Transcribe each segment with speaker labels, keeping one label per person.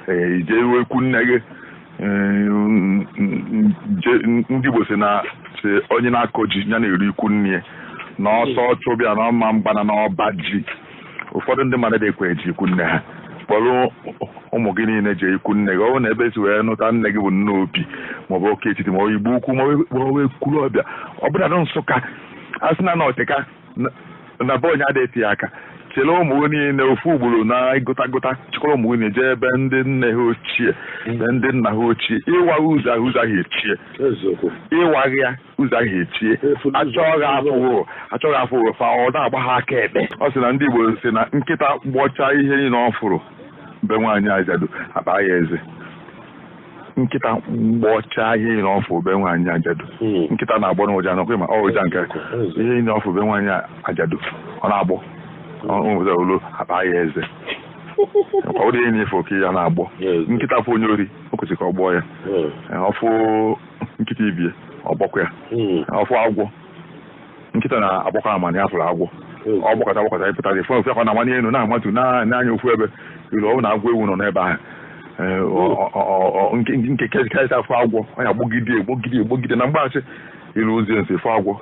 Speaker 1: ije wekwu nne gị ndị Igbo si na onye na-akọ ji ya na-eri ikwu nne na ọsọ chụbịa na ọma mgbana n'ọba ji. Ụfọdụ ndị mmadụ dị-ekwe eji ikwu nne ha kpọrọ ụmụ gị niile jee ikwu nne gị. Ọ bụ na ebe si wee nụta nne gị bụ nne Obi maọbụ oke etiti ma Igbo ukwu ma ọ wee kwuru ọbịa ọ bụla na Nsụka a sị na Ọtịka na be onye adịghị ya aka chere ụmụ gị niile ofu ugboro na ịgụtagụta chịkọrọ ụmụ gị na-eje ebe ndị nne ha ochie ebe ndị nna ha ochie ịwa ụzọ ahụ echie ịwaghị ya ụzọ ahụ echie achọghị afụghị fa ọ na-agba ha aka ekpe. Ọ sị na ndị Igbo si na nkịta gbọchaa ihe niile ọ fụrụ be nwaanyị ajadu akpa ya eze. Nkịta gbọchaa ihe niile ọ fụrụ be nwaanyị ajadu nkịta na-agbọ n'ụja nọkwa ma ọ ụja nke ihe niile ọ fụrụ be nwaanyị ajadu ọ na-agbọ olu akpa ya eze. Ọ dị enyi ifo ka ya na-agbọ nkịta fụ onye ori o kwesịrị ka ọ gbọọ ya. Ọfụ nkịta ibie ọgbọkwa ya. Ọfụ agwọ nkịta na-agbọkọ amana ya fụrụ agwọ ọ gbọkọta ịpụtara ife ofe akwa na amanye elu na-amatụ n'anya ofu ebe ilu ọ na-agwọ ewu nọ n'ebe ahụ nke karịta afọ agwọ ọ ya gbogide na mgbaghachi ilu ozi nsi fụ agwọ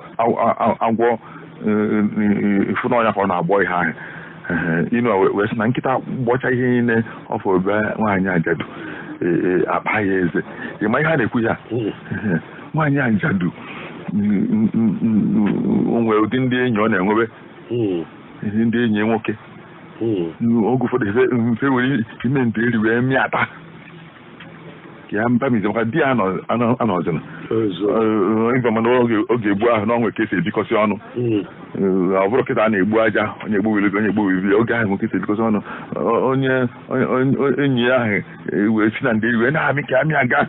Speaker 1: ifu n'ọnya ka ọ na-agbọ ihe ahụ inu wee sị na nkịta gbọcha ihe niile ọ fụrụ ebe nwaanyị ajadu akpa ya eze. Ịma ihe a na-ekwu ya nwaanyị ajadu onwere ụdị ndị enyi ọ na-enwebe ndị enyi nwoke oge ụfọdụ mfe were ime nte eri wee mịata ka ya mpamizi maka di ya anọzina mana oge egbu ahụ na onwe ka esi ebikọsị ọnụ ọ bụrụ kịta a na-egbu aja onye egbu wili onye egbu wivi oge ahụ nwoke esi ebikọsị ọnụ onye enyi ya ahụ wee si na ndị eri wee na-amị ka amị aga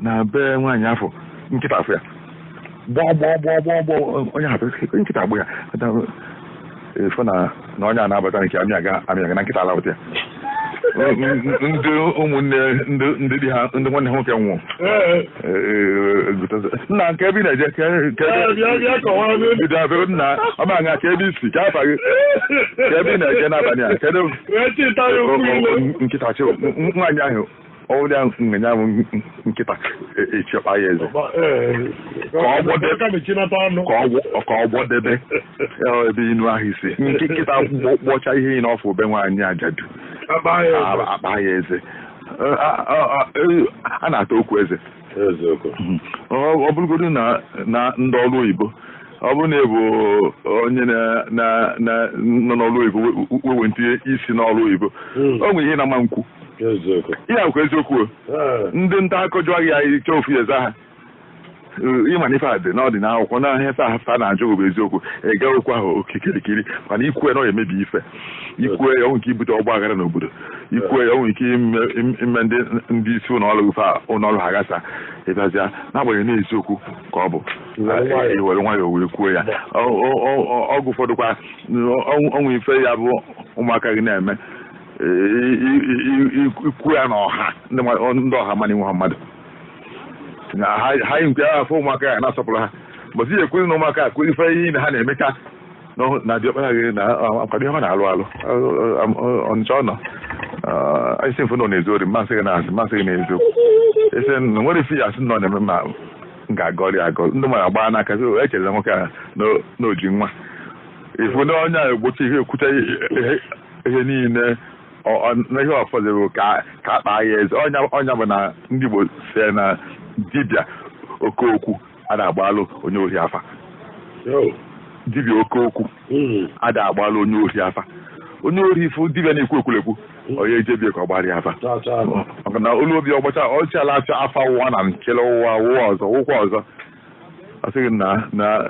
Speaker 1: na be nwaanyị afọ nkịta afọ ya gbọọ onye hapụ nkịta agbụ ya efu na onye a na-abata nke amịaga na nkịta alapụta ya. Ndị ụmụnne ndị di ha ndị nwanne ha nwoke nwụọ nna nke ebe ị na-eje nna ọma anya ka ebe isi ka afa gị ka ebe ị na-eje n'abalị a kedu nkịta chi nwaanyị ahụ ọwụdị ngenya bụ nkịta echekwa ya eze ka ọ gbọdebe ebe inu ahụ isi nkịta gbọcha ihe n'ọfụ be nwaanyị ajadu akpa ya eze. A na-ata okwu eze ọ bụrụgodu na ndị ọrụ oyibo ọ bụrụ na ịbụ onye nọ n'ọrụ oyibo wewentinye isi n'ọrụ oyibo o nwere ihe na-ama nkwu ihe akwa eziokwu ndị nta akụjụ ahịa ya iche ofu eze ha ịma na ife a dị n'ọdịna akwụkwọ na ihe fa na-ajụ bụ eziokwu ege okwu ahụ okirikiri mana ikwe na ọ emebi ife ikwe ya onwe ike ibute ọgba aghara n'obodo ikwe ya onwe ike ime ndị isi ụlọọrụ ha gasa ịbịazịa n'agbanyeghị n'eziokwu ka ọ bụ iwere nwayọọ wee kwuo ya. Ọgụ ụfọdụ kwa onwe ife ya bụ ụmụaka gị na-eme ikwu ya na ọha ndị ọha mana inwe ha mmadụ na ha yi nke afọ ụmụaka ya na-asọpụrụ ha mbọsi ya ekwezi na ụmụaka akụ ife ihe na ha na-emecha na diọkpara gị na akwado ihe ọ na-alụ ọnịcha ọ nọ isi mfe nọ n'ezi ori mmasị gị na-asị mmasị gị n'eziokwu ese nwere ife ya asị nọ na-eme ma m ga-agọrị agọrị ndị mmadụ agbaa n'aka echere na nwoke a n'oji nwa ifu na onye a egbochi ihe ekwucha ihe niile na ihe ọfọdụ ka akpa ya eze ọnya bụ na ndị Igbo sie na dibịa okeokwu a na-agbalụ onye ohi afa dibịa okeokwu a na-agbalụ onye ohi afa onye ohi ifu dibịa na-ekwu ekwulekwu onye ejebie ka ọ gbara ya afa maka na olu obi ọgbacha ọchịala afọ afa ụwa na nkele ụwa ụkwa ọzọ a sịghị na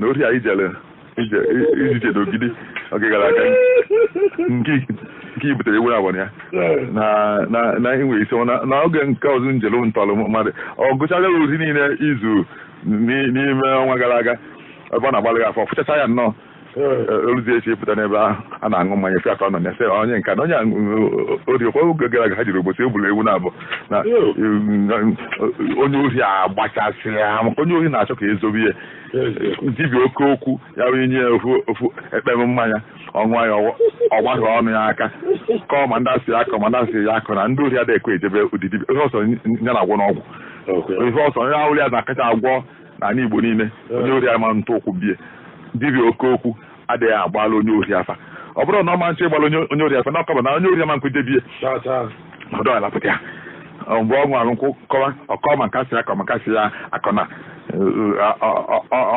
Speaker 1: ohi a ijele n'ogidi oge gara aga nke ibutere ewu abụọ ya na inwe isi na oge nke ọzọ njelu ntọrọ mmadụ ọ gụchaga ozi niile izu n'ime ọnwa gara aga ebe ọ na-agbalị afọ fụchacha ya nnọọ oluzie echi pụta n'ebe a na-aṅụ mmanya fe aka ọ nọ na-ese onye nka na onye orikwa oge gara aga ha jiri ogbosi egburu ewu na-abụ na onye ohi agbachasịrị ha maka onye ohi na-achọ ka ezobe ihe dibịa oke okwu ya wee nye ofu ekpem mmanya ọnwa ya ọgbahụ ọnụ ya aka ka ọ ma ndị asị akọ ma ndị asị ya akọ na ndị ohi adịghị ekwe ejebe ụdịdị ihe ọsọ ya na-agwọ n'ọgwụ ihe ọsọ onye ahụrụ ya na-akacha agwọ n'ala Igbo niile onye ori ama ntụ ụkwụ bie dibịa oke okwu adịghị agbala onye ori afa ọ bụrụ na ọ ma nche ịgbala onye ori afa na ọkọba na onye ori ama nkwedebie ọdọ alapụta ya mgbe ọ ṅụrụ nkwụ kọwa ọkọ ma nkasị akọ makasị ya akọ na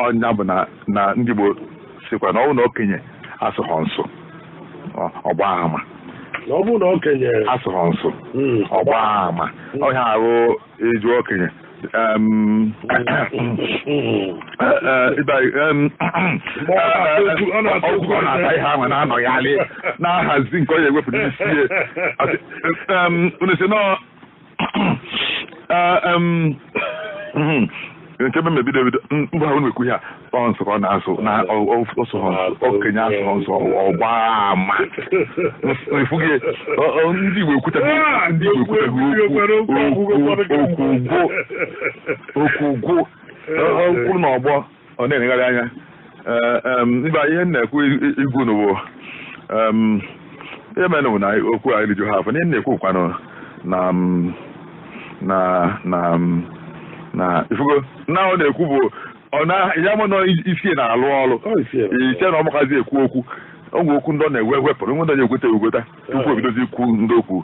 Speaker 1: ọnya bụ na ndị Igbo sikwa na ọnwụ na okenye asụghọ nso ọgba ama asụghọ nso ọgba ama ọhịa arụ eju okenye ọgwụgwọ na-ata ihe ahụ na-anọgharị na-ahazi nke onye ewepụ n'isi unu si nke ebe mebido ebido mgbe ahụ na-ekwu ya nsọ ka ọ na-asụ na okenye asụghọ nsọ ọgba ama efughị ndị Igbo ekwuteghị okwu kwuru n'ọgbọ ọ na-enegharị anya mba ihe na-ekwu igwu n'ụwa ihe mere bụ na okwu a eriju ha afọ ihe na-ekwu kwanụ na ifugo na ọ na-ekwu bụ ya mụ nọ isi na-alụ ọrụ iche na ọmakazi ekwu okwu ogwe okwu ndị ọ na-ewe wepụrụ nwe ndị onye egweta egweta tupu obidozi ikwu ndị okwu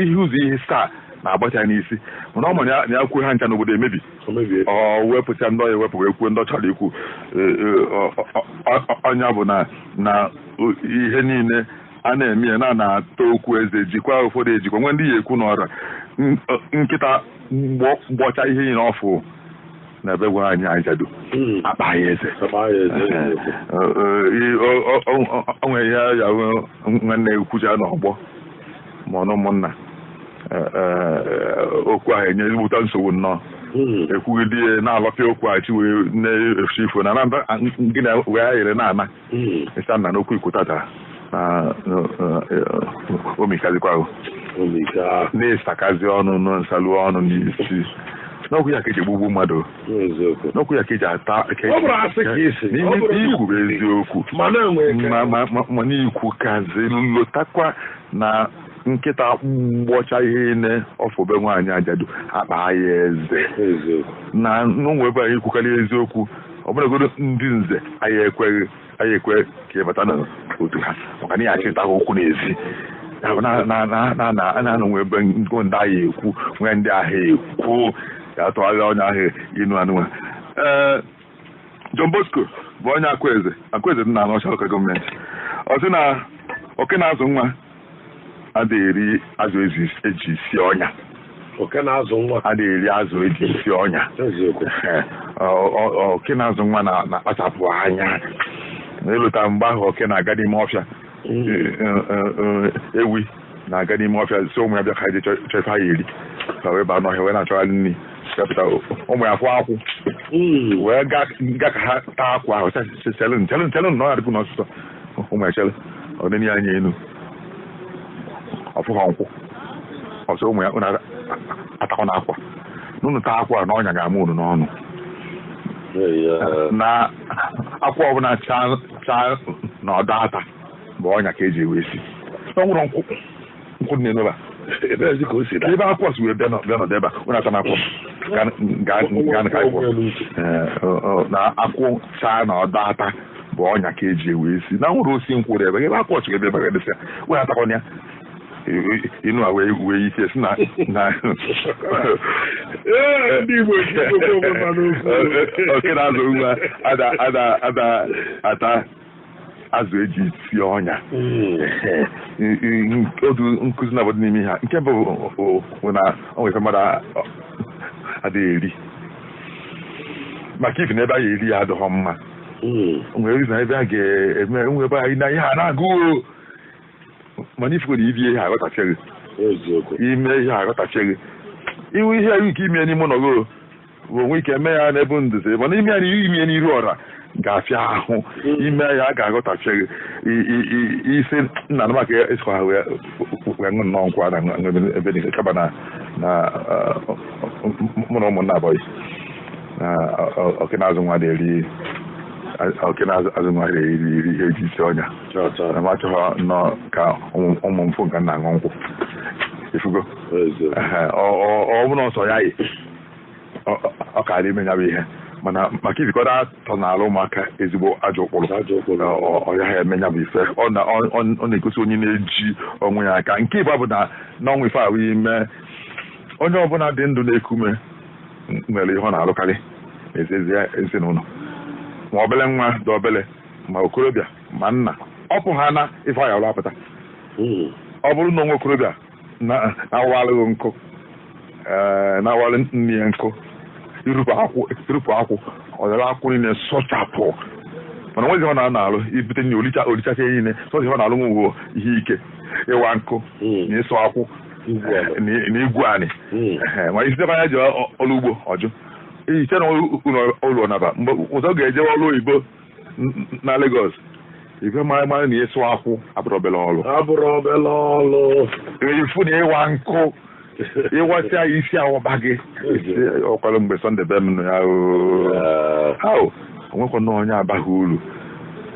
Speaker 1: ihe ụzọ ihe staa na-agbacha n'isi mana ọ ma ya kwuo ha ncha n'obodo emebi ọ wepụcha ndị ọya ewepụ wee kwuo ndị ọ chọrọ ikwu ọnya bụ na ihe niile a na-eme ya na-ata okwu eze jikwa ụfọdụ ejikwa nwe ndị ya ekwu n'ọra nkịta gbọcha ihe niile ọfụ na ebe gwa anyị ajadu akpa ya eze o nwere ihe ya nwanne ekwucha n'ọgbọ ma ọ na ụmụnna okwu ahụ enye ezigbote nsogbu nnọọ ekwugide na-alọpịa okwu achị wee na-efu ifo na gị na wee ha yere na-ana ịsa nna n'okwu ikwutata na omikazikwa ahụ na-esakazi ọnụ nsalu ọnụ n'isi n'okwu ya ka eji egbugbu mmadụ n'okwu ya ka eji ata ikwu bụ eziokwu ma n'ikwu kazi lotakwa na nkịta gbọcha ihe ne ọfọbe nwaanyị ajadu akpa ya eze na n'ụmụ ebe anyị kwukarị eziokwu ọbụlagodo ndị nze anyị ekwe ka ịbata n'otu ha maka na ya achịta okwu n'ezi na-anụ ebe ndị agha ekwu nwee ndị agha ekwu ga-atụgharị onye ahụ inu anụnwa John Bosco bụ onye Akwaeze dị na Anọcha Local Gọọmenti ọ sị na oke na-azụ nwa adịghị eri azụ eji isi ọnya adịghị eri azụ eji isi ọnya oke na-azụ nwa na-akpachapụ anya na-elota mgbe ahụ oke na-aga n'ime ọfịa ewi na-aga n'ime ọfịa si ụmụ ya bịa ka eji chọfe ha eri ka wee baa n'ọhịa wee na-achọgharị nri chepụta ụmụ ya fụ akwụ wee ga ka ha taa akwụ ahụ chelụ na ọ ya dịbụ n'ọsụsọ ụmụ ya chelụ ọ dị anya enu ọfụghọ nkwụ ọsọ ụmụ ya atakwa na akwa n'ụnụ taa akwa na ọnya ga-ama unu n'ọnụ na akwa ọbụla chaa na ọdọ ata bụ ọnya ka eji wee si ọ nwụrụ nkwụ dị n'ebe ebe akwụkwọ si wee bịa nọdụ ebe a ụnụ ata na akwụ na akwụ chaa na ọdọ ata bụ ọnya ka eji wee si na nwụrụ osi nkwụ dị ebe akwụkwọ si wee bịa ebe dịsịa ụnụ atakwa ya inu a wee ike si na oke na-azụ nwa ada ata azụ eji si ọnya otu nkụzi na obodo n'ime ha nke bụ na ọ nwere mmadụ adịghị eri maka ife na ebe a ga-eri ya adịghọ mma nwere izu na ebe a ga-eme nwe ebe anyị na ihe a na-agụ mana ifugoro ibi ihe aghọtachaghị ime ihe aghọtachaghị iwu ihe ahụ ike ime n'ime ụlọ gị bụ onwe ike eme ya n'ebe nduzi mana ime ya ime n'iru ọra ga-afịa ahụ ime ya a ga-aghọtafie isi nna na maka ịsọ ha wee ṅụ nnọọ nkwa na ebe niile kaba na mụ na ụmụnna abụọ na okenazụ nwa na-eri ihe eji isi ọnya na m achọghị nnọọ ka ụmụ mfụ nke nna aṅụ nkwụ ifugo ọ bụrụ ọsọ ya yi ọ ka dị ime ya bụ ihe mana maka izikọta atọ n'ala ụmụaka ezigbo ajọ ụkpụrụ ọ ya ha eme ya bụ ife ọ na-egosi onye na-eji onwe ya aka nke ịba bụ na n'ọnwa ife ahụ ime onye ọbụla dị ndụ na-ekume nwere ihe ọ na-alụkarị n'ezi ezinụlọ ma obele nwa dị obele ma okorobịa ma nna ọ pụ ha na ife ahụ apụta ọ bụrụ na onwe okorobịa na-awalụghị nkụ na-awalụ nne ya nkụ irupụ akwụ ọdara akwụ niile sọchapụ mana nwezi ọ na-alụ ibute nye olichacha ihe niile sọzi ọ na-alụ nwe ihe ike ịwa nkụ na ịsụ akwụ na igwu anị ma isi ebe anya ji ọrụ ugbo ọjụ iche na ụlọ naba mgbe ụzọ ga-ejewe ọrụ oyibo na Lagos ife mara na ịsụ akwụ abụrụ obele ọlụ ifu na ịwa nkụ ịwasịa isi awọba gị ọkwara mgbe Sọnde be m ya ahụ onwekwa na onye abaghị uru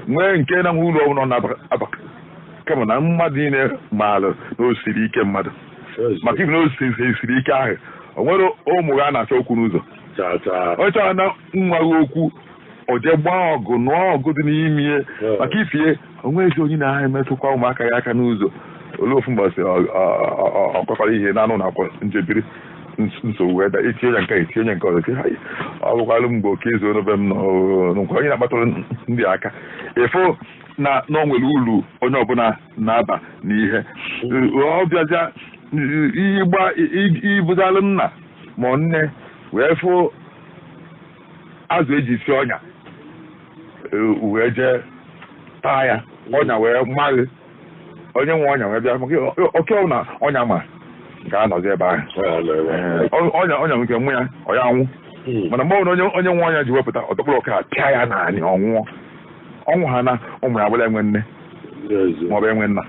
Speaker 1: nwee nke na nwe uru ọbụla na-aba kama na mmadụ niile maalụ na o siri ike mmadụ maka ibi na o siri ike ahụ o nwere ụmụ ha na-achọ okwu n'ụzọ ọ chọrọ na nwa gị okwu o jee gbaa ọgụ nụọ ọgụ dị n'ime ihe maka ifie onwezi onye na-aha emetụkwa ụmụaka ya aka n'ụzọ olee ofu mbọsị ọkọtara ihe na-anụ na-akwa njebiri nsogbu wee da etinye ya nke etinye nke ọzọ ọ bụkwalụ mgbe oke ezo n'obe m nkwa onye na-akpatara ndị aka efo na n'onwere uru onye ọbụla na-aba n'ihe ọ bịaja ibụzalụ nna ma nne wee fụ azụ eji si ọnya wee jee taa ya ọnya wee maghị onye nwe ọnya wee bịa maka oke ọbụ na ọnya ma ga-anọzi ebe ahụ ọnya nke mụ ya ọ ya anwụ mana mgbe ọbụla onye nwe ọnya ji wepụta ọtọkpụrụ ọka pịa ya naanị ọnwụ ha na ụmụ ya bụla enwe nne maọbụ enwe nna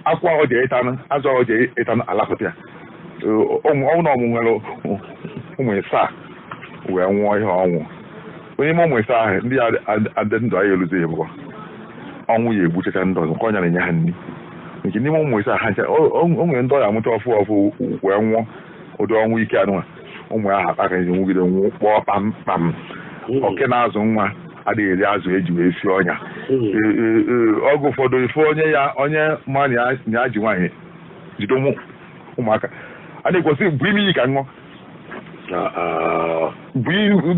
Speaker 1: akwa ọja ịtanụ azụ ọja ịtanụ alapụta ya ọnwụ na ọmụ nwere ụmụ ịsaa wee nwụọ ihe ọnwụ onye ime ụmụ ịsaa ahụ ndị adị ndụ anyị eluzi ya bụkwa ọnwụ ya egbuchacha ndị ọzọ nke ọnya na-enye ha nri nke n'ime ụmụ ịsaa ha ncha o nwere ndị ọya amụta ọfụ wee nwụọ ụdị ọnwụ ike anụnwa ụmụ ya ha aka ji nwugide nwụ kpọọ kpamkpam oke na-azụ nwa adịghị eri azụ eji wee si ọnya ọgụ ụfọdụ ife onye ma na ya ji nwaanyị jide ụmụaka a na-ekwesị bụ ime iyi ka ṅụọ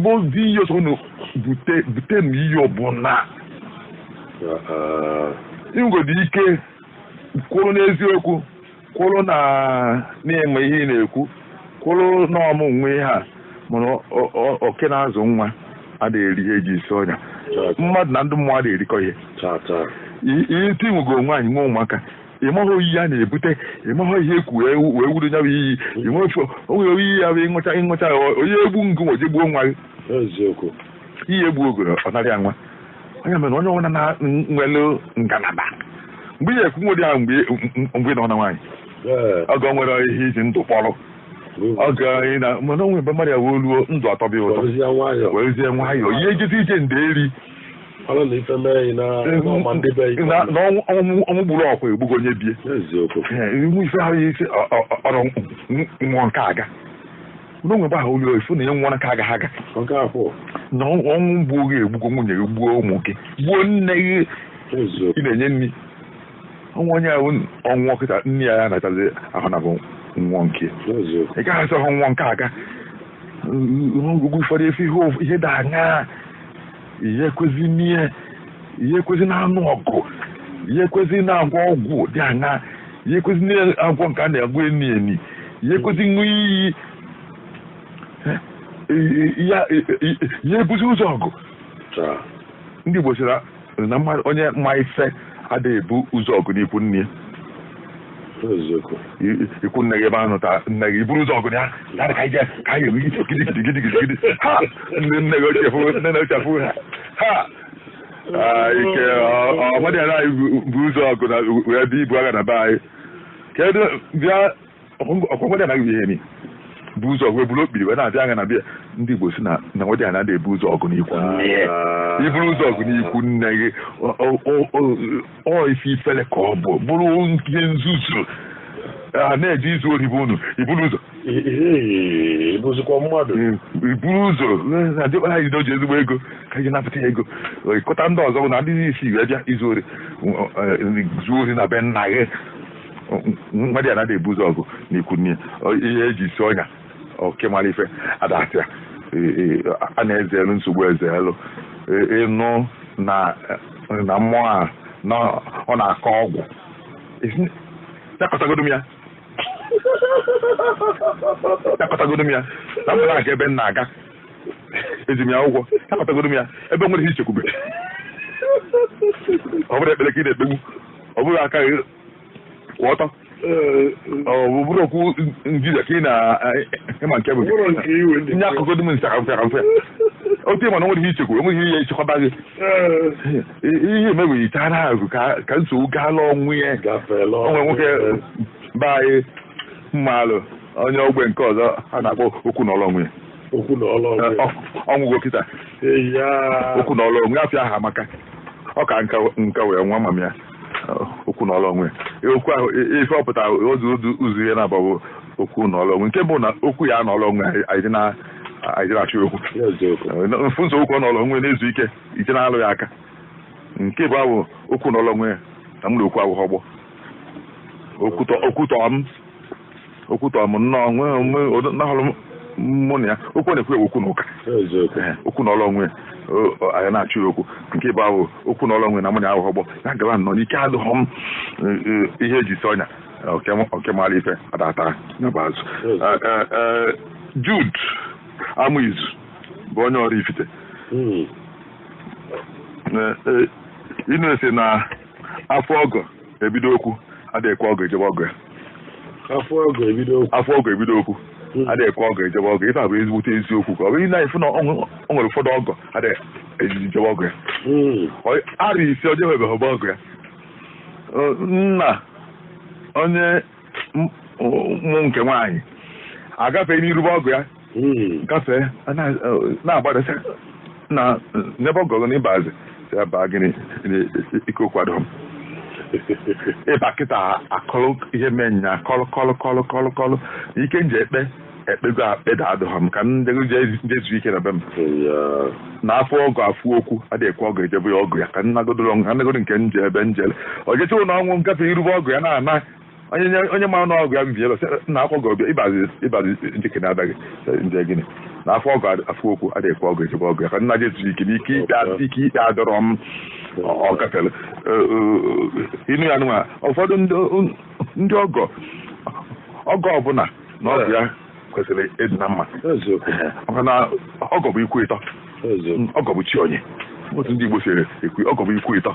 Speaker 1: bụ dị iyi ọsọ na bute m iyi ọbụla ingodi ike kwụrụ n'eziokwu kwụrụ na-eme ihe ị na-ekwu kwụrụ n'ọmụ nwe ihe a mana oke na-azụ nwa adịghị eri ihe eji isi ọnya mmadụ na ndị mmụọ adịghị erikọ ihe iti nwego nwaanyị nwe ụmụaka ịmaghị oyi ya na-ebute ịmaghị ihe ekwu wee wuru nya bụ iyi onwere oyi ya bụ ịṅụcha onye egbu ngụ nwoje gbuo nwa gị ihe egbu ogoro ọ narị ya nwa onye mere onye ọbụla na-nwere ngalaba mgbe ihe ekwu nwere ahụ mgbe ị nọ na nwaanyị ọgọ nwere ihe iji ndụ kpọrọ ọgọ na mana onwe mgbe mmadụ ya wee luo ndụ atọbịa ụtọ werezie nwayọọ ihe ejezi ije nde eri na ọnwụ gburu ọkwa egbugo onye bie iwu ife ahụ isi ọrọ nwụọ nke aga n'onwe ebe ahụ olu ifu na ihe nwụọ nke agaghị aga na ọnwụ mgbu oge egbugo nwunye gị gbuo ụmụ gị gbuo nne gị ị na-enye nri ọnwụ onye ahụ ọnwụ ọkịta nne ya na-achazi ahụ na bụ nwụọ nke ị gaghị asị ọhụ nwụọ nke aga ugwu ụfọdụ efe ihe dị anya ihe ekwezi na-anụ ọgụ ihe ekwezi na-agwọ ọgwụ dị anya ihe ekwezi na-agwọ nke a na-agwọ eni ihe ekwezi ṅụ iyi ihe ebuzi ụzọ ọgụ ndị Igbo sịra na onye ma ife adịghị ebu ụzọ ọgụ n'ikwu nne ikwu nne gị ebe ahụ ta nne gị buru ụzọ ọgụ ya ka anyị gidi ha nne gị ochefu ha ike ọmadị ya anyị bụ ụzọ ọgụ na wee dị ibu agha na be anyị kedu bịa ọkwọmadị anaghị ihe ni bụ ụzọ ọgụ eburu okpiri wee na-abịa agha na bịa ndị Igbo si na nwedị anaghị ebu ụzọ ọgụ n'ikwu nne ya iburu ụzọ ọgụ n'ikwu nne gị ọ isi ifele ka ọ bụ bụrụ ihe nzuzu a na-eji izu ori bụ unu iburu ụzọ
Speaker 2: ibuzikwa mmadụ
Speaker 1: iburu ụzọ na-adịkwa ha jide oji ezigbo ego ka ji napụta ya ego ịkọta ndị ọzọ bụ na ndị isi wee bịa izu ori zuo ori na be nna gị mmadụ ya na-adị ebu ụzọ ọgụ n'ikwu nne ihe eji isi ọnya oke mara ife adasị ya a na-ezelu nsogbu ezelu ịnụ na mmụọ a ọ na-akọ ọgwụ yakọtagodo m ya na mbara aga ebe m na-aga ezi m ya ụgwọ yakọtagodo m ya ebe nwere ihe ichekwube ọ bụrụ ekpere ka ị na-ekpegbu ọ bụrụ aka gị kwụ ọtọ ọ bụrụ okwu njide ka ị na-ịma nke bụ nye akụkọ dị m nsa ka mfe otu ịma na nwere ihe ichekwa enweghị ihe ichekwaba gị ihe emebeghị chara ahụ ka nsogbu gaala onwe ya onwe nwoke be anyị mmalụ onye ogbe nke ọzọ a na-akpọ okwu n'ọlụ onwe ya ọnwụgo kịta okwu n'ọlụ onwe afọ ahụ amaka ọ ka nka wee nwa mama ya okwu n'ọlụ onwe ya okwu ahụ ife ọpụta ụzọ ihe na-abụ okwu n'ọlụ onwe nke bụ na okwu ya n'ọlụ onwe anyị na-achụ okwu mfu nsogbu ka ọ n'ọlụ onwe na-ezu ike ije na-alụ ya aka nke bụ ahụ okwu n'ọlụ onwe ya na m na okwu ahụ ọgbọ okwutọ m nnọọ nahọrọ mụ na ya okwu na-ekwu okwu n'ụka okwu n'ọlụ onwe anyị na-achụ ya okwu nke bụ ahụ okwu n'ọlụ onwe na mụ na ahụ ọgbọ ya gara nnọọ n'ike adịghọ m ihe eji si ọnya oke mara ife adatara n'abazụ Jude Amuizu bụ onye ọrụ Ifite ịnụ ese na afọ ọgọ ebido okwu adịghị ekwe ọgọ ejebe ọgọ ya
Speaker 2: afọ ọgọ ebido okwu adịghị ekwe ọgọ ejebe ọgọ ife a bụ ezigbote eziokwu ka ọ bụrụ na ifu na o nwere ụfọdụ ọgọ adịghị ejebe ọgọ ya arụ isi ọjọọ ebeghị ọgọ ya nna onye mụ nke nwaanyị agafee n'irube ọgụ ya gafee na-agbadasa na n'ebe ọgọ na ịbazi aba gịnị ike okwado m ịba kịta akọlụ ihe menya kọlụ ike nje ekpego akpeda adụghọ m ka njezu ike na be m n'afọ ọgụ afụ okwu adịghị ekwe ọgụ ejebe ya ọgụ ya ka nnagodo nke nje ebe njele o jechewo na ọnwụ ngafe irube ọgụ ya na-ana onye mara na ọgụ ya mbielo na afọ ọgụ ọbịa ịbazi njike na-adaghị nje gịnị na afọ ọgụ afụ okwu adịghị ekwe ọgụ ejebe ọgụ ya ka nna jezu ike n'ike ikpe adọrọ m ọ gafere inu ya nwa ụfọdụ ndị ọgọ ọbụla na ọgụ ya kwesịrị ịdị na mma maka na ọgọ bụ ikwu ịtọ ọgọ bụ chi onye otu ndị Igbo siri ekwu ọgọ bụ ikwu ịtọ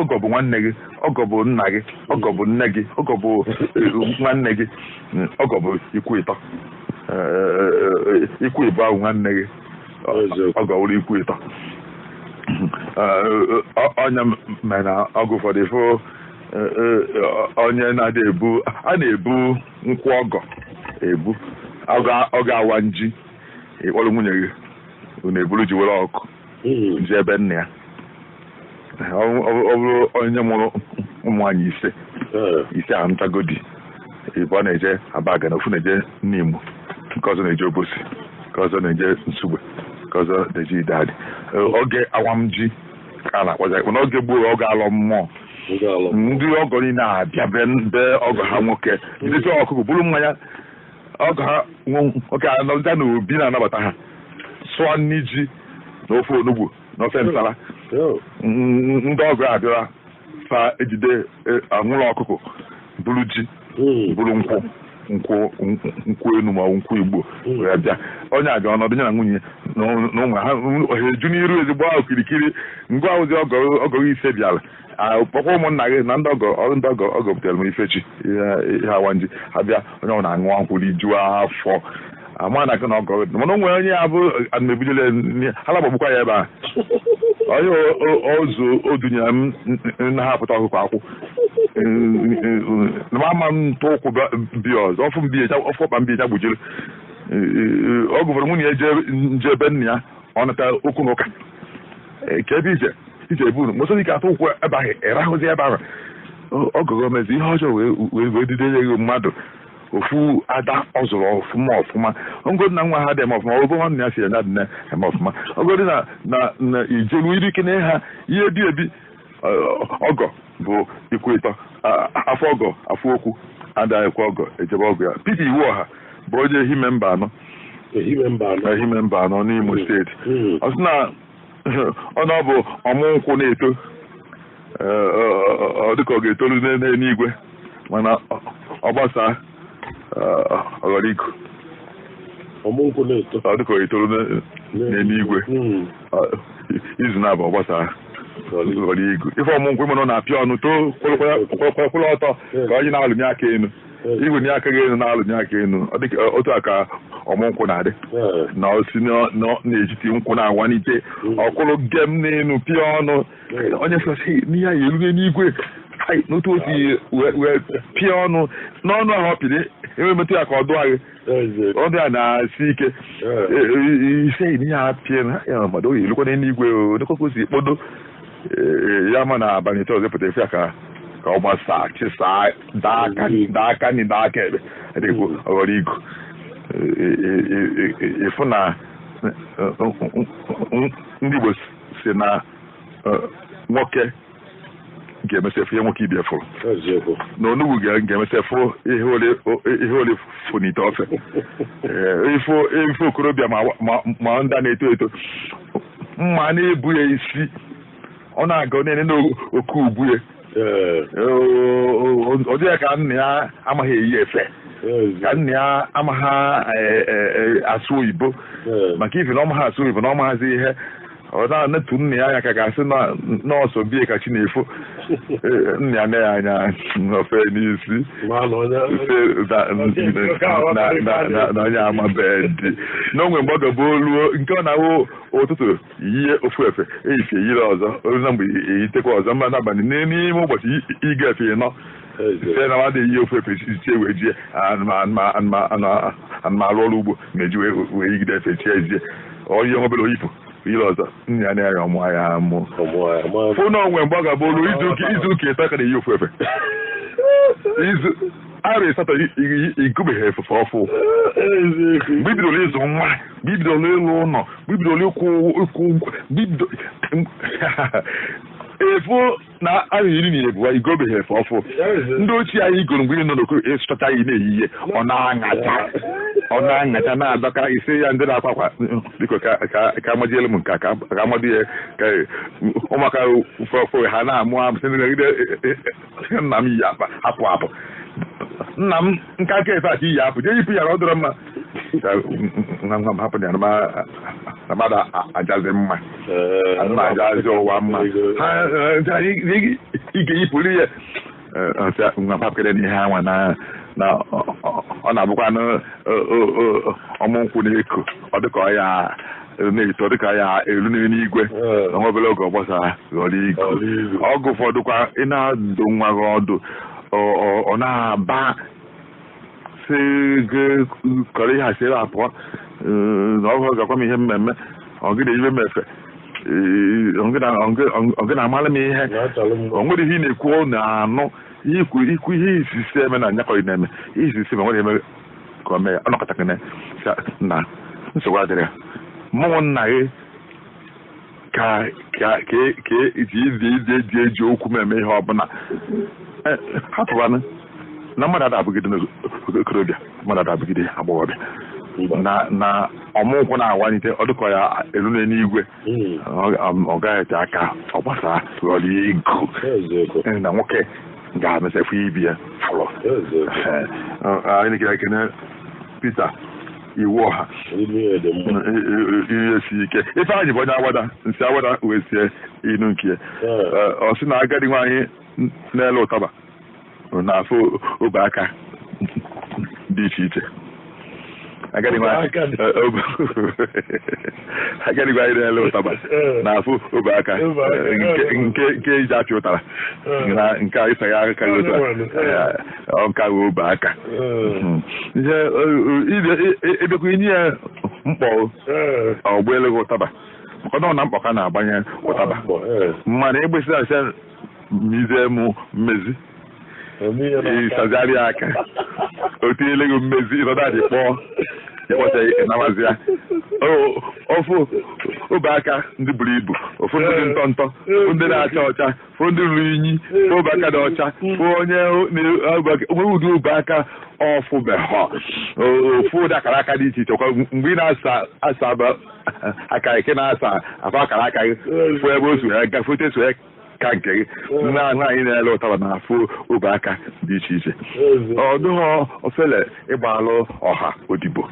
Speaker 2: ọgọ bụ nwanne gị ọgọ bụ nna gị ọgọ bụ nne gị ọgọ bụ nwanne gị ọgọ bụ ikwu ịtọ ikwu ịbụ ahụ nwanne gị ọgọ wụrụ ikwu ịtọ onye mere ọgụ ụfọdụ ifo onye na-adị ebu a na-ebu nkwụ ọgọ ebu ọ ga-awa nji ịkpọrọ nwunye gị unu eburu ji were ọkụ ji ebe nna ya ọ bụrụ onye mụrụ ụmụ nwaanyị ise ahụ ntagodi ịbụ ọ na-eje Abaga na ofu na-eje Nimo nke ọzọ na-eje Obosi nke ọzọ na-eje Nsugbe nke ọzọ na-eje Idadị oge awam ji ka a na-akpọza ikpọ n'oge gboo oge alọ mmụọ ndị ọgọ niile abịa be ọgọ ha nwoke jidete ọkụkọ bụrụ mmanya ọgọ ha nwoke anọja na obi na-anabata ha sụọ nri ji na ofe onugbu na ofe nsala ndị ọgọ abịara fa ejide anwụrụ ọkụkọ bụrụ ji bụrụ nkwụ
Speaker 1: nkwụ enu ma nkwụ igbo wee bịa onye a ga ọnọdụ ya na nwunye na ụmụ ha eju n'iru ezigbo ahụ kirikiri ngwa ahụzi ọgọ ise bịara kpọkwa ụmụnna gị na ndị ọgọ butere m ifechi ihe awanji ha bịa onye ọ na-aṅụ nkwụ rijuo afọ ama na na ọgọ mana o nwere onye ya bụ mebidole ha lagbagbukwaa ya ebe a onye ozu odunyere m na-ahapụta ọkụkọ akwụ na ama m ntụ ụkwụ bịa ọzọ ọfụ ọkpa mbi ya gbujiri ọ gụfere nwunye nje ebe nna ya ọ nata okwu n'ụka ka ebe ije buru mosoro ike atụ ụkwụ ebe ahụ ịrahụzi ebe ahụ ọgọgọ mezi ihe ọjọọ wee dide ya mmadụ ofu ada ọ zụrụ ọfụma ngodi na nwa ha dị eme ọfụma ogo nwanne ya si ya na dị eme ọfụma ogodi na ijelu iri ike na ha ihe dị ebi ọgọ bụ ikwu ịtọ afọ ọgọ afọ okwu ada ekwe ọgọ ejebe ọgọ ya Peter Iwuọha bụ onye ehimemba anọ n'Imo steeti ọ sị na ọ bụ ọmụ nkwụ na-eto dịka ọ ga-etolu n'eluigwe mana ọ gbasaa ọghọrịgo dịka ọ etolu n'eluigwe izu na-abụ ọ gbasaa ọghọrịgo ife ọmụnkwụ ịmụ na-apịa ọnụ too kwụrụ ọtọ ka onye na-alụnye aka enu igwe nye aka gị elu na-alụnye aka enu ọ dịka otu a ka ọmụnkwụ na-adị na osi na-ejiti nkwụ na-awanite ọkwụrụ gem n'elu pịa ọnụ onye sọsị n'ihe ya erue n'igwe n'otu osi wee pịa ọnụ n'ọnụ ahụ ọ pịrị enwemetụ ya ka ọ dụọ gị ọ dị ya na-asi ike ise n'ihe a pịa ya mmadụ oyi elukwa n'eluigwe dịkwa si kpodo ya ma na abalị ite ọzọ pụta efe ya ka ọ gbasaa chisaa daa aka nị daa aka ebe adịkwu ọghọrịgo ịfụ na ndị Igbo si na nwoke ga-emesefu ihe nwoke ibe fụrụ na onugbu ga-emesefu ihe ole funite ofe ife okorobịa ma ndị a na-eto eto mma na-ebu ya isi ọ na-aga na-ene n'oke ugbu ya ọ dịghị ka nna ya amaghị eyi efe ka nna ya amaghị asụ oyibo maka ife na ọ maghị asụ oyibo na ọ maghazi ihe ọ na-etu nna ya anya ka ga-asị nọọsụ bie ka chi na-efo nna ya na anya ofe n'isi na onye amabeghị dị n'onwe mgbe ọ gaba oluo nke ọ na-awụ ụtụtụ yie ofu efe eyifie yiri ọzọ olu na mgbe eyitekwa ọzọ mma n'abalị n'ime ụbọchị ịga efe ịnọ site na nwadị ihe ofu efe ichie wee jie anụmalụ ọrụ ugbo na-eji wee yigide efe chie ezie onye nwebere oyipụ yiri ọzọ nna ya na-anya ọmụ ya amụ fụ na onwe mgbe ọ ga-abụ olu izu ụka ịtọ ka na-eyi ofu efe arụ ịsatọ igubeghị efefe ọfụ mgbe ibidoro ịzụ nwa mgbe ibidoro ịlụ ụlọ mgbe ibidoro ịkwụ efu na arụ iri na ebuwa igobeghị efe ọfụ ndị ochie anyị igoro mgbe ị nọ n'okoro ịsụchacha anyị na-eyihe ọ na-aṅacha na-adọka ise ya ndị na-akwa akwa biko ka amajielu m nke ka amadị ya ka ụmụaka fọfọ ha na-amụ amụsị ndị nagide nna m yi hapụ nna m nka aka efe aka iyi apụ jee yipụ ya na ọ dọrọ mma nwa m hapụ ya na mmadụ ajazi mma na ajazi ụwa mma ị ga-eyipụrụ ya nwa papkere n'ihe anwa na ọ na-abụkwa ọmụ nkwụ na-eko ọ dịka ọ ya na-eto dịka ya elu n'eluigwe nwa obere oge ọ gbasara ghọrọ igo ọgụ ụfọdụkwa ị na-adụ nwa gị ọdụ ọ na-aba si gị kọrọ ihe asịrị apụọ na ọgụ gakwa m ihe mmemme ọgịda ibe m efe ọgị na-amala m ihe o nwere ihe ị na-ekwu na-anụ ikwu ihe isisi eme na nyakọrị na-eme ihe isisi ma nwere eme ka o mee ọ nọkọtakịrị na nsogbu adịrị ya mmụọ nna gị ka iji eji okwu m eme ihe ọbụla hapụbanụ na mmadụ ada abụgide n'okorobịa mmadụ ada abụgide agbọghọbịa na ọmụnkwụ na-awanyite ọ dịkọ ya elu n'eluigwe ọ gaghị ete aka ọ gbasara ghọrọ ego na nwoke ga-amesefu ibi ya
Speaker 2: alụ anyị ekene Peter iwu ọha ihe si ike ife anyị bụ onye awada nsị awada wee sie inu nke ọ sị na agadi nwaanyị na-ele ụtaba na-afụ obe aka dị iche iche agadi nwaanyị na-ele ụtaba na-afụ obe aka nke iji achị ụtara na nke a ịsa ya aka nka wee obe aka ebekwa inye ya mkpọ ọgbọ eleghị ụtaba maka na ọ na mkpọ ka na-agbanye ụtaba mana egbesịrị asị mize mụ mmezi ịsazigharị aka o tinyeleghị mmezi ịnọdadị kpọọ ịkpọcha namazi ya ofu obe aka ndị buru ibu ofu ndị dị ntọ ndị na-acha ọcha fụ ndị ruru unyi obe aka dị ọcha fụ onye onwe ụdị obe aka ọfụbeghọ ofu ụdị akara aka dị iche iche mgbe ị na-asa aka ike na-asa afọ akara aka gị fụ ebe o so ya gafete so ya ka nke gị nwaanyị na-ele ụtaba na-afụ obe aka dị iche iche ọ dụghọ ofele ịgbalụ ọha odibo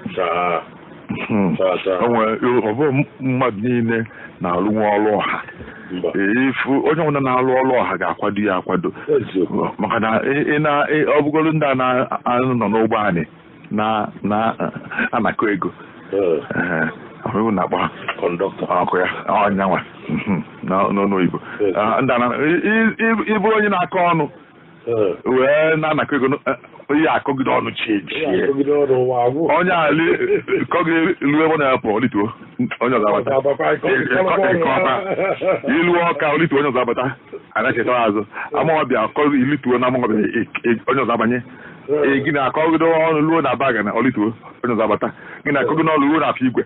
Speaker 2: ọ bụ mmadụ niile na-alụ nwa ọrụ ọha ifu onye ọbụla na-alụ ọrụ ọha ga-akwado ya akwado maka na ọ bụgoro ndị a na-anọ n'ụgbọ anyị na-anakọ ego ọhụrụ na-akpọ kọndọktọ ọkụ ya ọnyanwa n'ọnụ Igbo ịbụrụ onye na-akọ ọnụ wee na-anakọ ego ihe akọgide ọnụ chie onye ali kọgide ruo ebe na-apụ olituo onye ọzọ abata ilu ọka olituo onye ọzọ abata anacheta azụ amawabịa kọzi ilituo na amawabịa onye ọzọ abanye gị na-akọgide ọnụ ruo na baga na olituo onye ọzọ abata gị na-akọgide ọnụ ruo na afọ igwe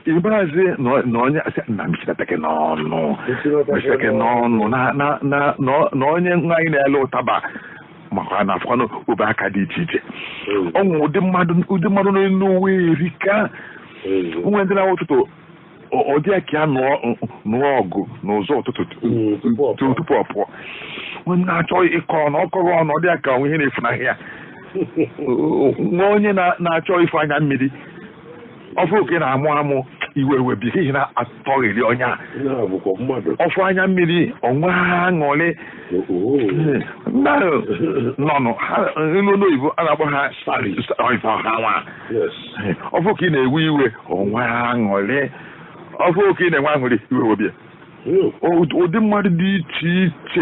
Speaker 2: ịgbazi na onye na mechitake n'ọnụ na onye nwaanyị na-ele ụtaba maka na afọkwanụ obe aka dị iche iche ọnwụ ụdị mmadụ n'uwe erika nwe ndị na-awa ụtụtụ ọ dị ka ya nụọ ọgụ n'ụzọ ụtụtụ tupu ọ pụọ onye na-achọ ịkọ ọnụ ọkọghị ọnụ ọ dị ka onwe ihe na-efunahị ya nwa onye na-achọ ife anya mmiri ọfụ oke na-amụ amụ iwe bi ihe na-atọghịrị onye a ọfụ anya mmiri ọnwa aṅụrị nọnụ ilu n'oyibo a na-akpọ ha nwa ọfụ oke na-ewe iwe ọnwa aṅụrị ọfụ oke na-enwe aṅụrị iwe webie ụdị mmadụ dị iche iche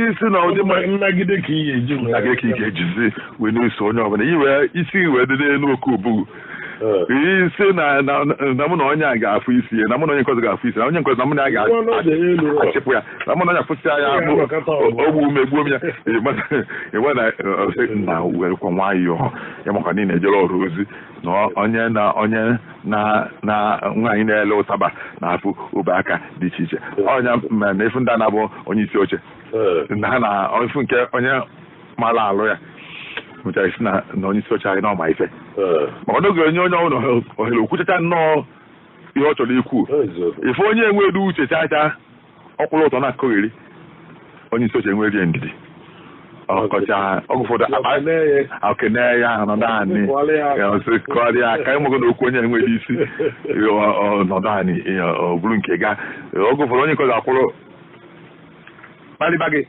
Speaker 2: isi na ụdị nnagide ka ị ga-ejizi wee na-eso onye ọbụla iwe isi wee dị n'elu oke obugu isi na mụ na onye a ga-afụ isi na mụ na onye nkọzi ga-afụ isi na onye nkọzi na mụ na ya ga-achịpụ ya na mụ na onye afụsị anya ogbu ume gbuo m ya enwe na werekwa nwayọọ ya maka niile ejere ọrụ ozi na onye na nwaanyị na-ele ụtaba na-afụ obe aka dị iche iche ọnya na efu ndị a na-abụ onye isi oche na ha na efu nke onye mara alụ ya mụchara isi na onye isi oche anyị na ọma ife maka n'oge onye ọbụla ohere okwuchacha nnọọ ihe ọ chọrọ ikwu ife onye enwedu uche chacha ọkwụrụ ụtọ na-akọgheri onye isi oche enwerie ndidi ọkọcha ọgụ ụfọdụ okene ya nọdụ anyị kọrịa ka ịmụgo na okwu onye enweghị isi nọdụ anyị ọ bụrụ nke ga ọgụ ụfọdụ onye nkọzi akwụrụ kpalịba gị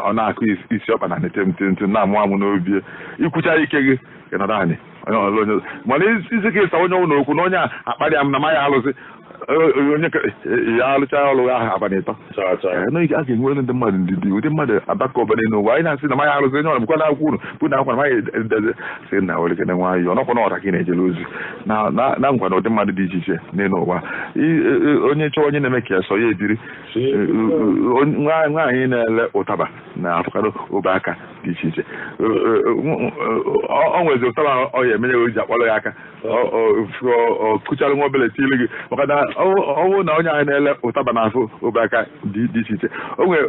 Speaker 2: ọ na-akụ isi ọkpa na ntị na-amụ amụ n'obi ikwucha ike gị nọdụ anyị mana isi ka ịsa onye ọbụla okwu na onye a akparịa m na ma ya alụsị onye ya alụcha ọrụ ahụ abalị ịtọ a ga-enwe ndị mmadụ ndidi ụdị mmadụ abaka obere n'ụwa anyị na-asị na manya arụsị onye ọrụ bụkwa na akwụ unu bụ na akwa na manya edeze sị na werekene nwayọ ọnọkwa na ọra ka ị na-ejere ozi na ngwa na ụdị mmadụ dị iche iche n'elu ụwa onye chọọ onye na-eme ka ya sọ ya ediri nwaanyị na-ele ụtaba na afụkado obe aka dị iche iche ọ nwezi ụtaba ọ ya emenye oji akpọrọ ya aka kụchara nwa obele tili gị maka na ọnwụ na onye anyị na-ele ụtaba na-afụ obe aka dị iche iche o nwere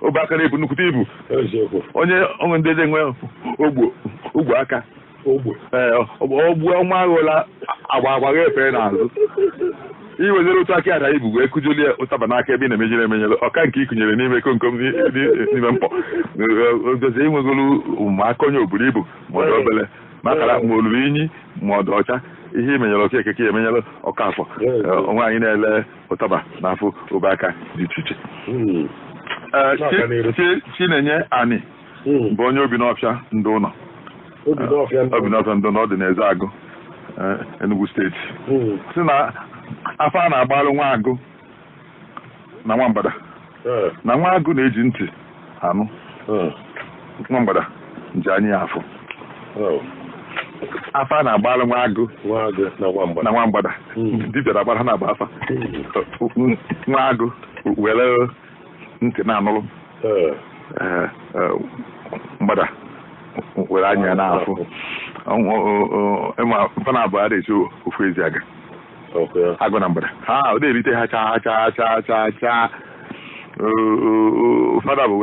Speaker 2: obe aka na-ebu nnukwute ibu onwe ndị eji enwe ogbo aka ogbu nwa agụla agba efere n'azụ iwezere otu aka ada ibu wee kụjulie ụtaba n'aka ebe ị na-emenyere emenyere ọka nke ịkụnyere n'ime komkom n'ime mkpọ odozi inwegolu ụmụaka onye oburu ibu ma ọ dị obele makara ma olulu inyi ma ọ dị ọcha ihe imenyere ọka ekeke emenyere ọka afọ nwaanyị na-ele ụtaba n'afọ obe aka dị iche iche Chinenye Ani bụ onye obi n'ọfịa ndị ụlọ obi n'ọfịa ndị ụlọ ọ dị n'Eze Agụ Enugu steeti si na afọ a na-agbalụ nwa agụ na nwambada na nwa agụ na-eji ntị anụ nwambada nji anya ya afọ afọ a na-agbalụ nwa agụ na nwambada dibịa na-agbara ha na-agba afa nwa agụ were ntị na-anụrụ mgbada were anya ya n'afọ mfa na abụọ ada esi ofu ezi aga agụ na mgbada ha ọ na-erite ha chaa fada bụ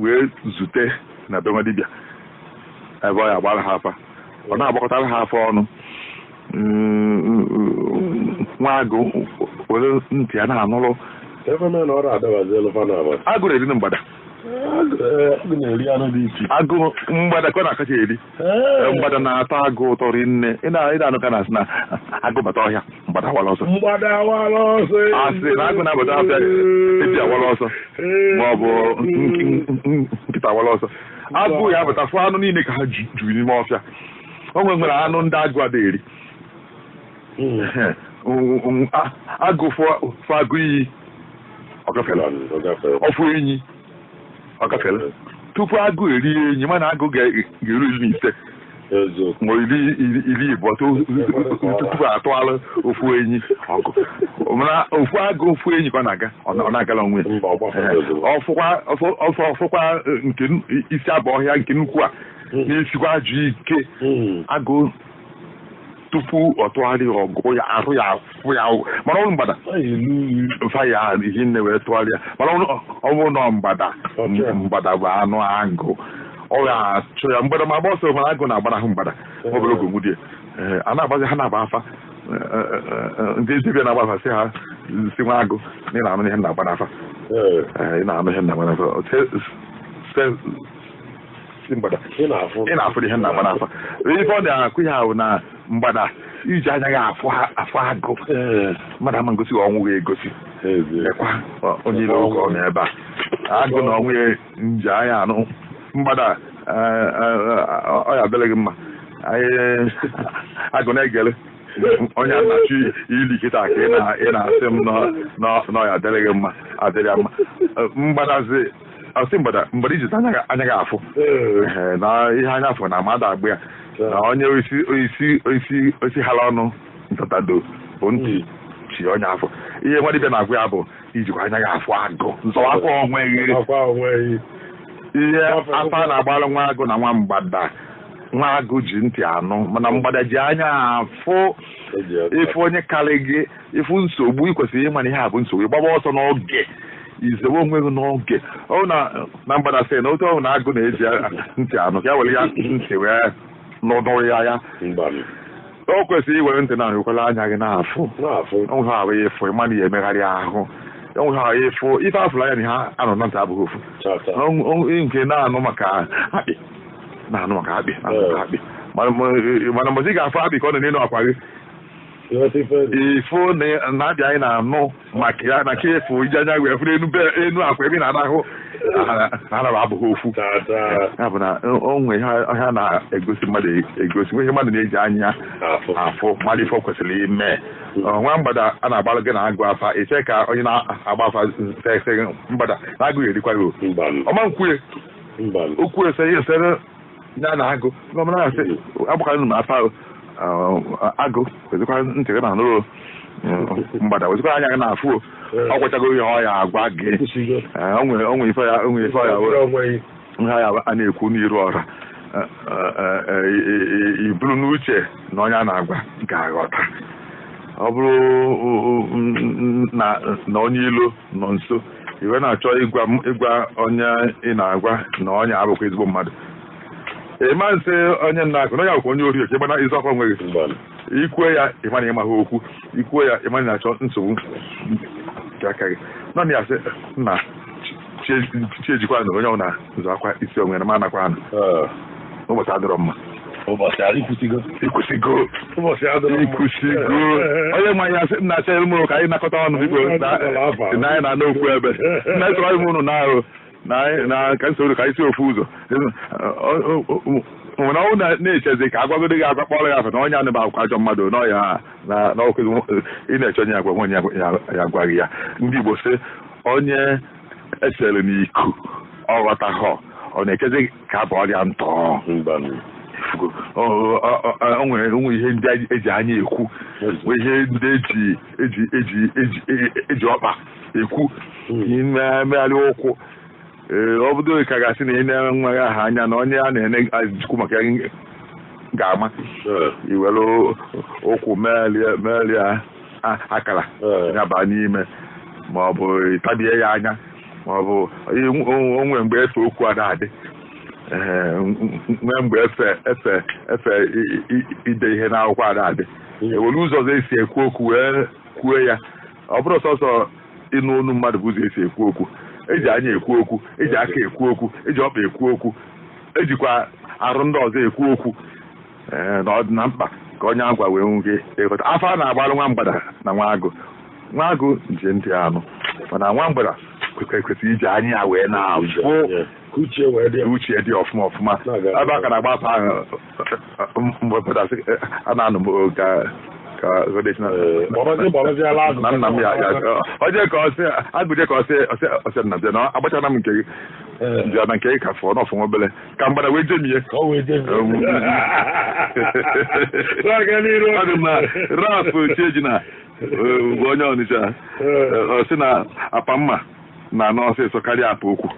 Speaker 2: wee zute na be nwa dibịa ebe ọ ya agbara ha afa ọ na-agbakọtara ha afọ ọnụ nwa agụ were ntị ya na-anụrụ agụ na-eri na mgbada agụ mgbada ka ọ na-akacha eri mgbada na-ata agụ ụtọ rinne ị na-anụ ka na-asị na agụ bata ọhịa mgbada awala ọsọ asị na agụ na-abata ọhịa eji awala ọsọ ma ọ bụ nkịta awala ọsọ agụ ya abata fụ anụ niile ka ha juru n'ime ọfịa o nwere anụ ndị agụ ada eri agụ fụ agụ iyi ọfụ enyi ọ gafere tupu agụ erie enyi mana agụ ga-eru 15 ma iri ịbụọ tupu atụalụ ofu enyi ọgụ mana ofu agụ ofu enyi ka ọ na-aga ọ na-agala onwe ọfụkwa nke isi abụ ọhịa nke nnukwu a na-esikwa ajụ ike agụ tupu ọ tụgharị ọgụ ya arụ ya afụ ya mana ọrụ mgbada mfa ya ihe nne wee tụgharịa mana ọ bụrụ na mgbada bụ anụ agụ ọ ga-achụ ya mgbada ma agba ọsọ mana agụ na-agbara ahụ mgbada obere oge nwudie a na-agbazi ha na-agba afa ndị dibịa na-agba afa si ha si nwa agụ na ị na-anụ ihe na-agba n'afa ị na-anụ ihe na-agba n'afa mgbada ị na-afụ ihe na-agba n'afa ife ọ na-akụ ya ahụ na mgbada iji anya ya afọ agụ mmadụ ama ngosi ọnwụ ga-egosi ekwa onye ile oge ọ na ebe a agụ na ọnwụ ya nji anya anụ mgbada ọ ya bịara gị mma agụ na-egere onye na-achụ ili kịta ka ị na-asị m na ọ ya adịrị gị mma adịrị ya mma mgbadazi ọsị mgbada iji anya gị afụ na ihe anya afọ na mmadụ agba ya na onye oisi hala ọnụ ntọtado bụ ntị chi onye afọ ihe nwa dibịa na-agwa ya bụ ijikwa anya gị afụ agụ nzọwakwa onweghị ihe afa na-agbalụ nwa agụ na nwa mgbada nwa agụ ji ntị anụ mana mgbada ji anya afụ ịfụ onye karị gị ịfụ nsogbu ikwesịrị ịma na ihe a bụ nsogbu ịgbaba ọsọ n'oge izewe onwe gị n'oge ọ na mgbada sị na otu ọhụrụ na agụ na-eji ntị anụ ka ya were ya ntị wee n'ọdụ ya o kwesịrị iwere ntị na arụkwala anya gị na-afụ onwe ha ahụ ịfụ ịma na ya emegharị ahụ onwe ha ahụ ịfụ ife afụla ya na ha anọ na ntị abụghị ofu nke na-anụ maka akpị mana mgbe ị ga-afụ akpị ka ọ nọ n'elu akwa gị ifo na-abịa anyị na-anụ maka ya na ka efu iji anya wee fụrụ enu akwa ebe na-anahụ ha abụghị ofu ya bụ na onwe ha na-egosi mmadụ egosi nwe ihe mmadụ na-eji anya afụ mmadụ ife kwesịrị ime nwa mgbada a na-agbalụ gị na-agụ afa eche ka onye na-agba afa sị mgbada na-agụghị erikwa gị ọma nkwue okwu esere ya na agụ na-asị agbakara m afa agụ wezikwa ntị gị na-anụrụ mgbada wezikwa anya gị na-afụ ọ gwachago ihe ọ ya agwa gị onwe ife ya a na-ekwu n'iru ọra iburu n'uche na onye a na-agwa ga-aghọta ọ bụrụ na onye ilo nọ nso iwe na-achọ ịgwa onye ị na-agwa na onye abụkwa ezigbo mmadụ ịma nsị onye nna akụ na ya bụ onye ori oche gbana ịzọ ọkwa nweghị ikwue ya ịmana ịma ha okwu ikwue ya ịmana na-achọ nsogbu nke aka gị nọ na ya sị nna chiejikwa na onye ọbụla nzọ akwa isi onwe na manakwa anụ ụbọchị adịrọ mma ikwusigo onye nwa ya sị nna achọ mụrụ ka anyị nakọta ọnụ biko na anyị na n'okwu ebe nna ịsọrọ anyị mụrụ na-ahụ na ka nsoro ka anyị si ofu ụzọ nwere ọnwụ na-echezi ka agwagodo gị agwa kpọrọ ya afọ na onye anụ bụ akwụkwọ ajọ mmadụ n'ọya na okezi ị na-eche onye agwa nwenye ya gwaghị ya ndị Igbo sị onye esere n'iku ọ ghọtaghọ ọ na-ekezi ka abụ ọrịa ntọ onwe ihe ndị eji anya ekwu nwee ihe ndị eji ọkpa ekwu megharị ụkwụ ọ bụdo ka gasị na ị na-enweghị aha anya na onye a na-ene ajikwu maka ga-ama iwere ụkwụ megharịa akara ya baa n'ime ma ọ bụ tabie ya anya ma ọ bụ onwe mgbe efe okwu ada adị nwee mgbe efe ide ihe n'akwụkwọ ada adị ewere ụzọ ọzọ esi ekwu okwu wee kwuo ya ọ bụrụ sọsọ ịnụ onu mmadụ bụ ụzọ esi ekwu okwu eji anya ekwu okwu eji aka ekwu okwu eji ọkpa ekwu okwu ejikwa arụ ndị ọzọ ekwu okwu na ọ dị na mkpa ka onye agwa wee nwee ịghọta afọ a na-agbalụ nwa mgbada na nwa agụ nje ntị anụ mana nwa mgbada kwesịrị iji anya ya wee na-afụ uche dị ọfụma ebe a ka na-agbapụ ahụ mgbada a na-anụ m ka na nna m ya onye ka agụje ka ọsị nna bịa na agbachana m nke gị bịa na nke gị ka fụọ n'ọfụ nwa obele ka mgbada wee jemie ọ dị mma Ralph Chiejina bụ onye Ọnịcha ọ sị na apa mma na anọ ọsịsọ karịa apa okwu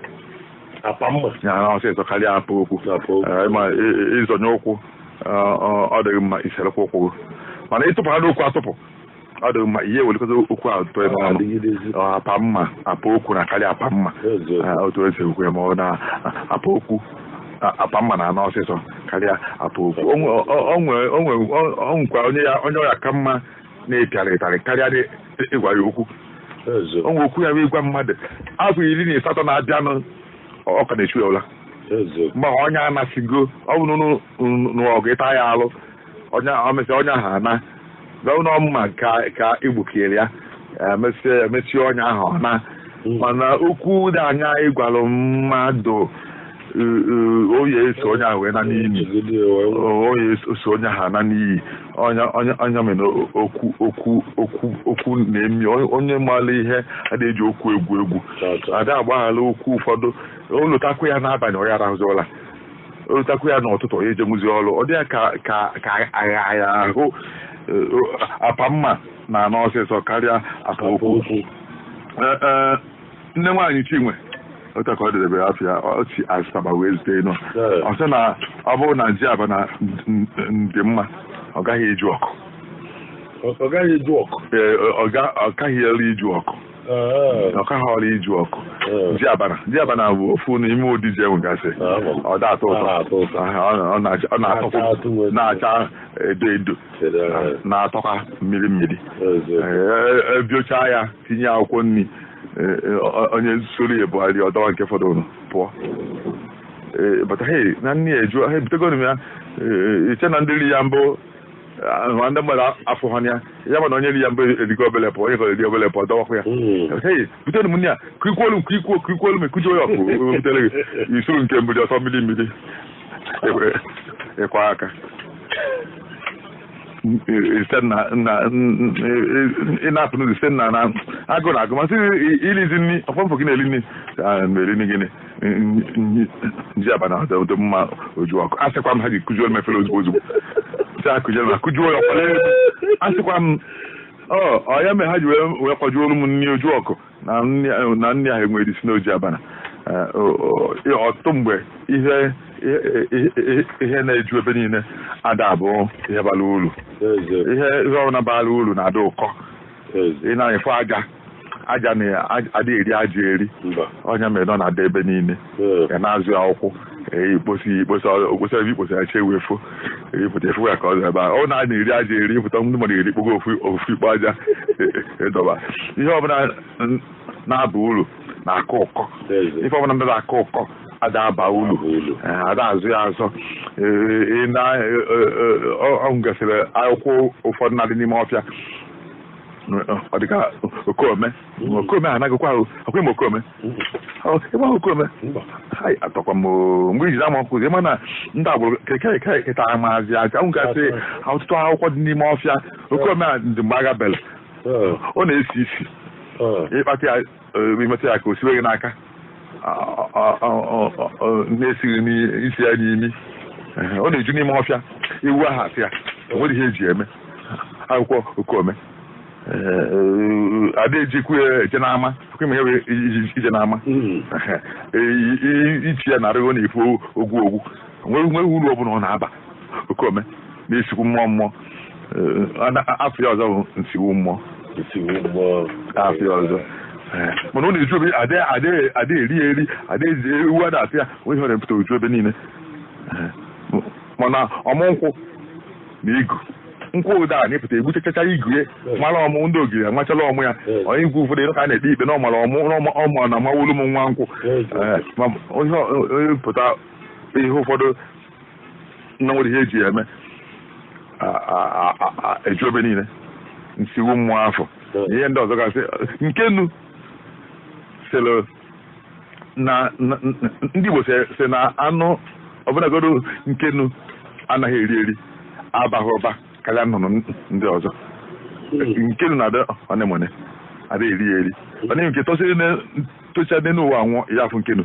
Speaker 2: ọsịsọ karịa apa okwu ma ịzọnye ụkwụ ọ dịghị mma iserekwa ụkwụ mana ịtụpụ ha n'okwu atụpụ ọ dị mma ihe ewelekọta okwu ahụ tụọ n'ọnụ apa mma apa okwu na karịa apa mma otu esi ekwu ya ma ọ na apa okwu apa mma na anọ ọsịsọ karịa apa okwu o nwekwa onye ọya ka mma na-epịara ịtarị karịa ịgwa ya okwu o nwe okwu ya bụ ịgwa mmadụ afọ 18 na-abịanụ ọ ka na-echu ya ụla mgbe onye anasịgo ọ bụ n'ọgụ ịta ya alụ omesịa onye ahụ ana gọvanọ mma ka igbukere ya emechie onye ahụ na mana okwu dị anya ịgwalụ mmadụ oye eso onye ahụ wee na n'iyi oye eso onye ahụ na n'iyi onye mere okwu na-emi onye maara ihe a na-eji okwu egwu ada agbaghala okwu ụfọdụ olotakwa ya n'abalị ọ ya arahụzịọla olotakwa ya n'ụtụtụ onye ejemụzi ọrụ ọ dịghị ka agha ahụ apa mma na anọ ọsịsọ karịa apa okwu nne nwaanyị Chinwe otu ka ọ dịdebe afọ ya ọ si Asaba wee zute nọ ọ sị na ọ bụrụ na ji aba na ndị mma ọ gaghị eju ọkụ
Speaker 3: ọ gaghị elu iju ọkụ ọ kaghị ọrụ iju ọkụ ji abana bụ ofu n'ime odiji enwegasị ọ da atọ ụtọ ọ na-atọkwa na-acha edo edo na-atọkwa mmiri mmiri ebiocha ya tinye akwụkwọ nri onye soro ya Buhari ọdọwa nke fọdụrụ pụọ bata hei na nne ya eju ha ebutego ya iche na ndị ri ya mbụ ndị mmadụ afọ ha ya ya mana onye ri ya mbụ erigo obele pụọ onye kọrọ eri obele pụọ dọwakwa ya hei butere m nne ya kikuolu m ekujuo ya ọkụ butere gị isuru nke mbiri ọsọ mmiri mmiri ịkwa aka ịna-apụ n'ụzọ site na agụ na agụ masị irizi nri ọfọmfọ gị na-eri nri na-eri gịnị nji abana ọdụ mma oju ọkụ asịkwa m ha ji kụjuo mefere ozugbo kụjuo ya ọkwale asịkwa m ya mere ha ji wee kwajuolu m nri oju ọkụ na nri ahụ enwere isi n'oji abana ọtụtụ mgbe ihe na-eju ebe niile ada abụọ ihe bara uru ihe ọbụla bara uru na-ada ụkọ ị na-anyefụ aja na-adị eri aja eri onye mere ọ na-ada ebe niile ya na-azụ ya ụkwụ
Speaker 2: ikposi ikposi acha ewefo epụta efu ya ka ọ ebe ọ na-eri aja eri pụta ndị mmadụ eri kpogo ofu ikpo aja ịdọba ihe ọbụla na-aba uru na-akọ ụkọ ife ọbụla ndị na-akọ ụkọ ada aba uru ada azụ ya azọ ọ gasịrị akwụkwọ ụfọdụ na-adị n'ime ọfịa ọ dịka okome anaghịkwa akwe m okome ebe ahụ okome atọkwa m mgbe ijiri ama ọkụzi ema na ndị agbụrụ keta amazi aja m gasị ọtụtụ akwụkwọ dị n'ime ọfịa okome a ndị mgbe agha bele ọ na-esi isi ịkpata ya imetụ ya ka o siwe gị n'aka na-esighị n'isi ya n'imi ọ na-eju n'ime ọfịa iwu ahụ asị ya nwere ihe eji eme akwụkwọ okome ada ejikwu eje n'ama ihe ije n'ama ichi ya na-arịgo na-efu ogwu nweghị uru ọbụla ọ na-aba okome na-esikwu mmụọ afọ ya ọzọ bụ nsiwu mmụọ afọ ya ọzọ mana ọ na-eju obe ada eri ada ewu ada asị ya nwe ihe na-epụta oju ebe niile mana ọmụ nkwụ na igu nkwụ ụda a na-epụta egbuchachacha igwe mara ọmụ ndị ogiri amachala ọmụ ya onye igwe ụfọdụ ka a na-ekpe ikpe na ọmara ọmụ na amawolu m nwa nkwụ onye pụta ihe ụfọdụ na nwere ihe eji eme eju ebe niile nsiwu mmụọ afọ ihe ndị ọzọ gasị nkenu sịrị na ndị Igbo sị na anụ ọbụlagodo nkenu anaghị eri abaghị ụba karịa nnụnụ ndị ọzọ nkenu na-adị ọnemone ada eri onye nke tocha dị n'ụwa nwụọ ya afụ nkenu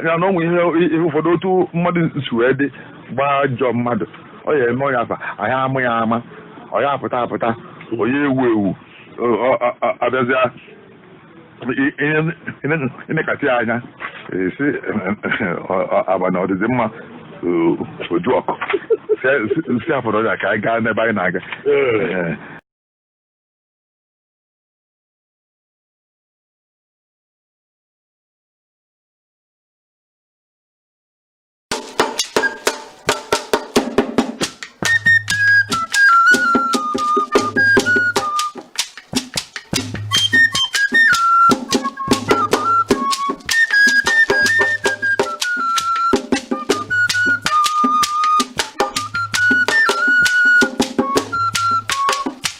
Speaker 2: ya na ọnwụ ihe ụfọdụ otu mmadụ si wee dị gbaa ajọ mmadụ ọ ya eme ọnya afa anyị amụ ya ama ọ ya apụta onye ewu abịazịa ịnekatị anya si abana ọdịzi mma oju ọkụ si afọrọ ya ka anyị gaa n'ebe anyị na-aga